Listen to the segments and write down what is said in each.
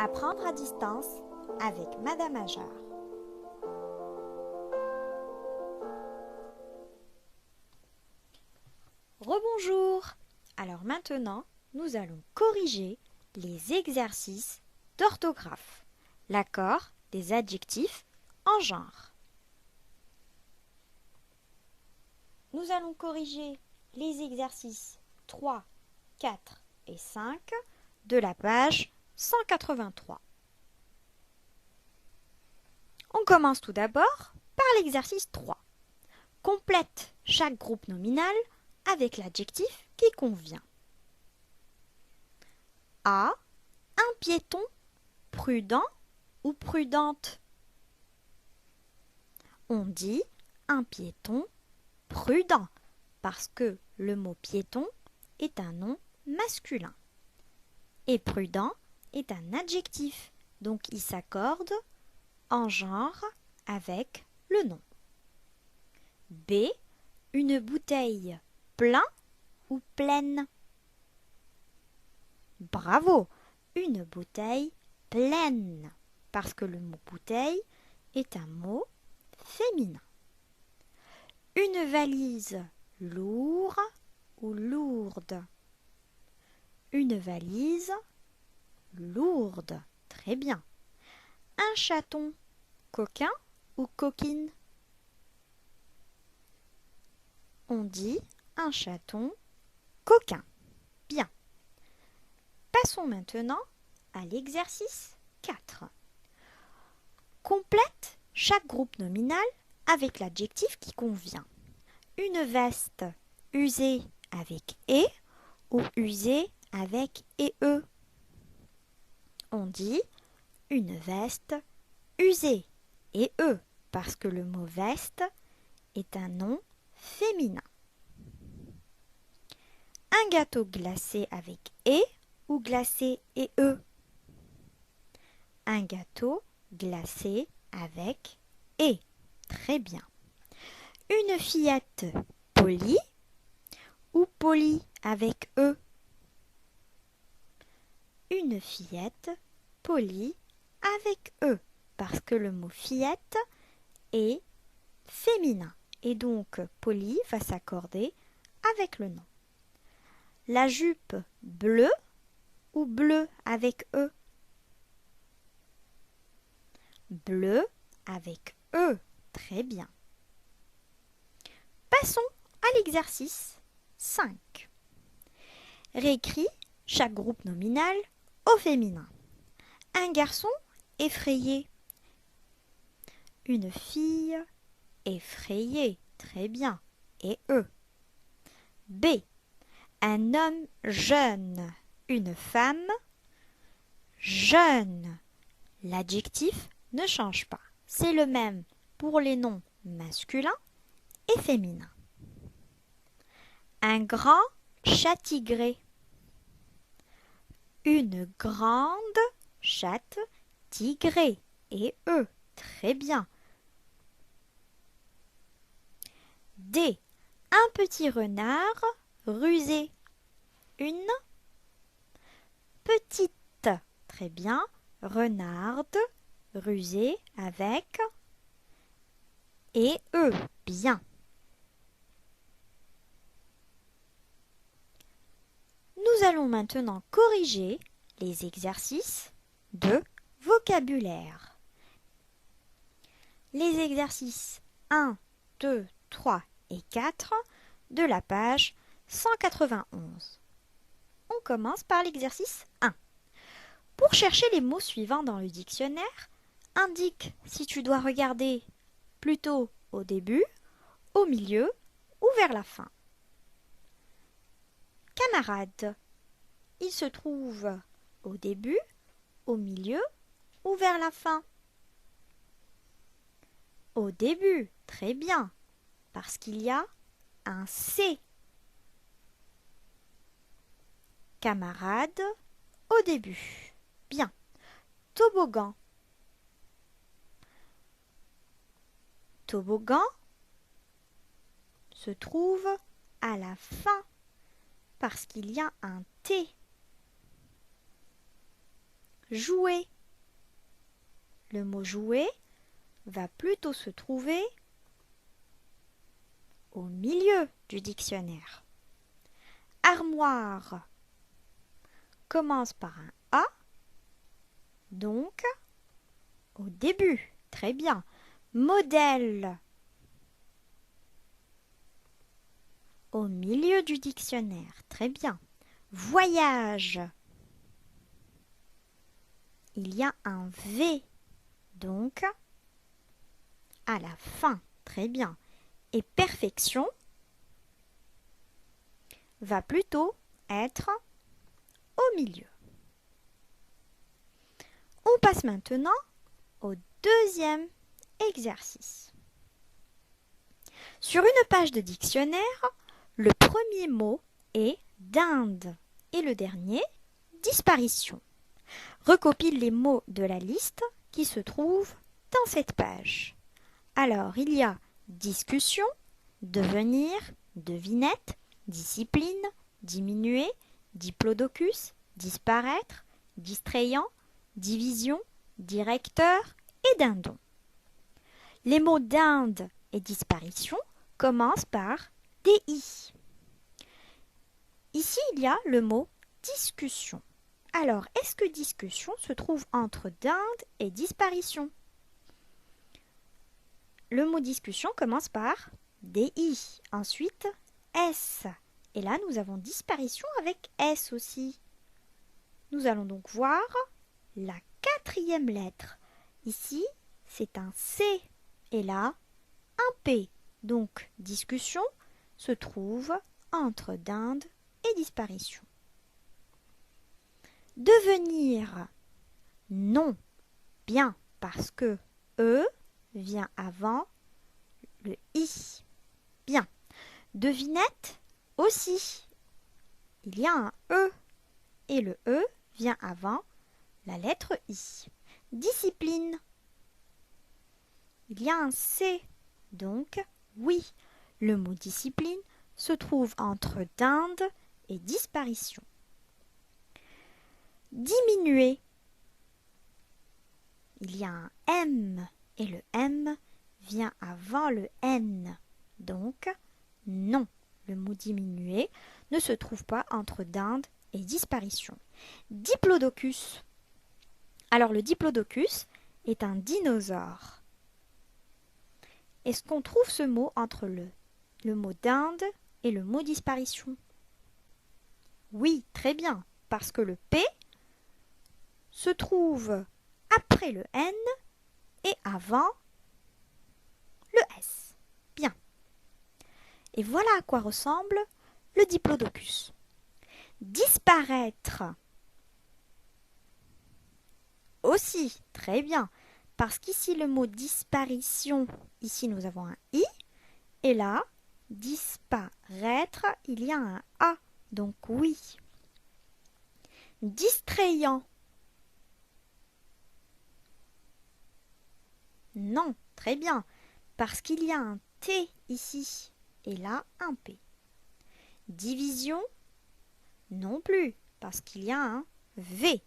Apprendre à distance avec Madame Ajar. Rebonjour. Alors maintenant, nous allons corriger les exercices d'orthographe, l'accord des adjectifs en genre. Nous allons corriger les exercices 3, 4 et 5 de la page 183. On commence tout d'abord par l'exercice 3. Complète chaque groupe nominal avec l'adjectif qui convient. A. Un piéton prudent ou prudente. On dit un piéton prudent parce que le mot piéton est un nom masculin. Et prudent est un adjectif, donc il s'accorde en genre avec le nom. B. Une bouteille plein ou pleine. Bravo, une bouteille pleine, parce que le mot bouteille est un mot féminin. Une valise lourde ou lourde. Une valise lourde, très bien. Un chaton coquin ou coquine. On dit un chaton coquin. Bien. Passons maintenant à l'exercice 4. Complète chaque groupe nominal avec l'adjectif qui convient. Une veste usée avec « et » ou usée avec « et e ». On dit une veste usée et « e » parce que le mot veste est un nom féminin. Un gâteau glacé avec « et » ou glacé « et e ». Un gâteau glacé avec « et ». Très bien. Une fillette polie ou polie avec « e ». Une fillette polie avec « e » parce que le mot fillette est féminin et donc polie va s'accorder avec le nom. La jupe bleue ou bleu avec « e ». Bleu avec « e ». Très bien. Passons à l'exercice 5. Réécris chaque groupe nominal au féminin. Un garçon effrayé. Une fille effrayée. Très bien. Et E. B. Un homme jeune. Une femme jeune. L'adjectif ne change pas. C'est le même pour les noms masculins et féminins. Un grand chat tigré. Une grande chatte tigrée. Et E. Très bien. D. Un petit renard rusé. Une petite. Très bien. Renarde rusée avec et E. Bien. Nous allons maintenant corriger les exercices de vocabulaire. Les exercices 1, 2, 3 et 4 de la page 191. On commence par l'exercice 1. Pour chercher les mots suivants dans le dictionnaire, indique si tu dois regarder plutôt au début, au milieu ou vers la fin. Camarade, il se trouve au début, au milieu ou vers la fin? Au début, très bien, parce qu'il y a un C. Camarade, au début. Bien. Toboggan. Toboggan se trouve à la fin parce qu'il y a un T. jouer. Le mot jouer va plutôt se trouver au milieu du dictionnaire. Armoire commence par un A, donc au début. Très bien. Modèle au milieu du dictionnaire. Très bien. Voyage. Il y a un V, donc à la fin. Très bien. Et perfection va plutôt être au milieu. On passe maintenant au deuxième exercice. Sur une page de dictionnaire, le premier mot est dinde et le dernier, disparition. Recopile les mots de la liste qui se trouvent dans cette page. Alors, il y a discussion, devenir, devinette, discipline, diminuer, diplodocus, disparaître, distrayant, division, directeur et dindon. Les mots dinde et disparition commencent par des i. Ici, il y a le mot discussion. Alors, est-ce que discussion se trouve entre dinde et disparition? Le mot discussion commence par des i. Ensuite, s. Et là, nous avons disparition avec s aussi. Nous allons donc voir la quatrième lettre. Ici, c'est un C. Et là, un P. Donc, discussion se trouve entre dinde et disparition. Devenir. Non. Bien, parce que E vient avant le I. Bien. Devinette aussi. Il y a un E. Et le E vient avant la lettre I. Discipline. Il y a un C. Donc, oui, le mot discipline se trouve entre dinde et disparition. Diminuer. Il y a un M et le M vient avant le N. Donc, non, le mot diminuer ne se trouve pas entre dinde et disparition. Diplodocus. Alors, le diplodocus est un dinosaure. Est-ce qu'on trouve ce mot entre le mot dinde et le mot disparition? Oui, très bien, parce que le P se trouve après le N et avant le S. Bien. Et voilà à quoi ressemble le diplodocus. Disparaître. Aussi, très bien, parce qu'ici le mot disparition, ici nous avons un I, et là, disparaître, il y a un A, donc oui. Distrayant. Non, très bien, parce qu'il y a un T ici, et là un P. Division, non plus, parce qu'il y a un V.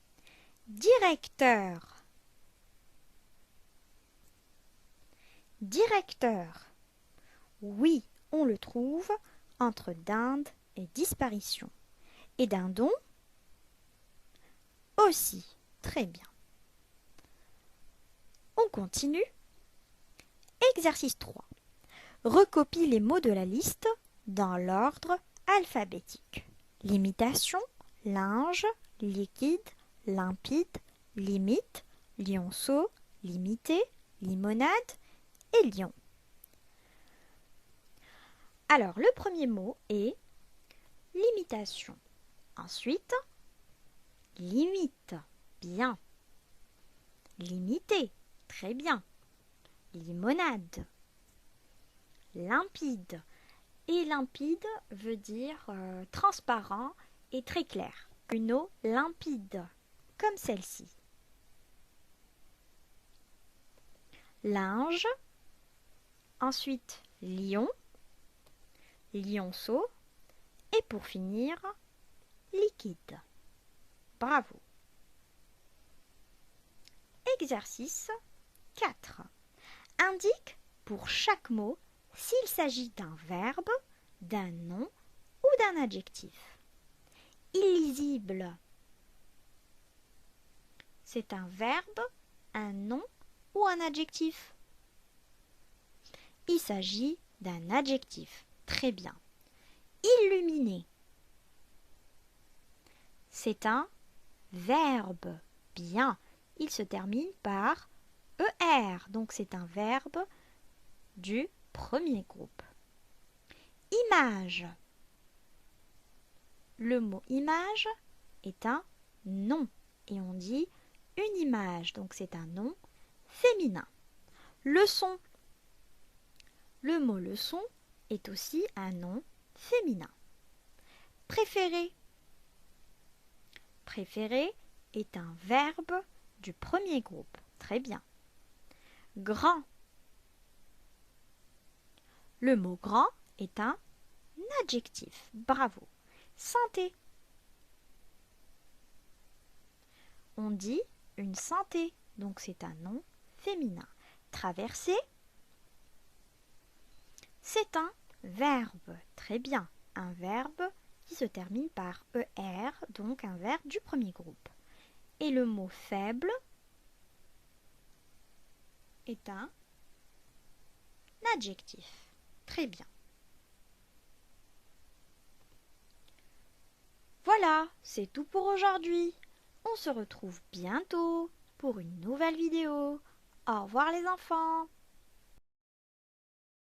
Directeur. Directeur. Oui, on le trouve entre dinde et disparition. Et dindon aussi. Très bien. On continue. Exercice 3. Recopie les mots de la liste dans l'ordre alphabétique. Limitation, linge, liquide, limpide, limite, lionceau, limité, limonade et lion. Alors, le premier mot est limitation. Ensuite, limite, bien. Limité, très bien. Limonade, limpide. Et limpide veut dire transparent et très clair. Une eau limpide, comme celle-ci. Linge. Ensuite, lion, lionceau. Et pour finir, liquide. Bravo. Exercice 4. Indique pour chaque mot s'il s'agit d'un verbe, d'un nom ou d'un adjectif. Illisible. C'est un verbe, un nom ou un adjectif? Il s'agit d'un adjectif. Très bien. Illuminé. C'est un verbe. Bien. Il se termine par ER. Donc c'est un verbe du premier groupe. Image. Le mot image est un nom. Et on dit une image. Donc c'est un nom féminin. Leçon. Le mot leçon est aussi un nom féminin. Préféré. Préféré est un verbe du premier groupe. Très bien. Grand. Le mot grand est un adjectif. Bravo. Santé. On dit une santé, donc c'est un nom féminin. Traverser. C'est un verbe. Très bien. Un verbe qui se termine par ER, donc un verbe du premier groupe. Et le mot faible est un adjectif. Très bien. Voilà, c'est tout pour aujourd'hui. On se retrouve bientôt pour une nouvelle vidéo. Au revoir les enfants.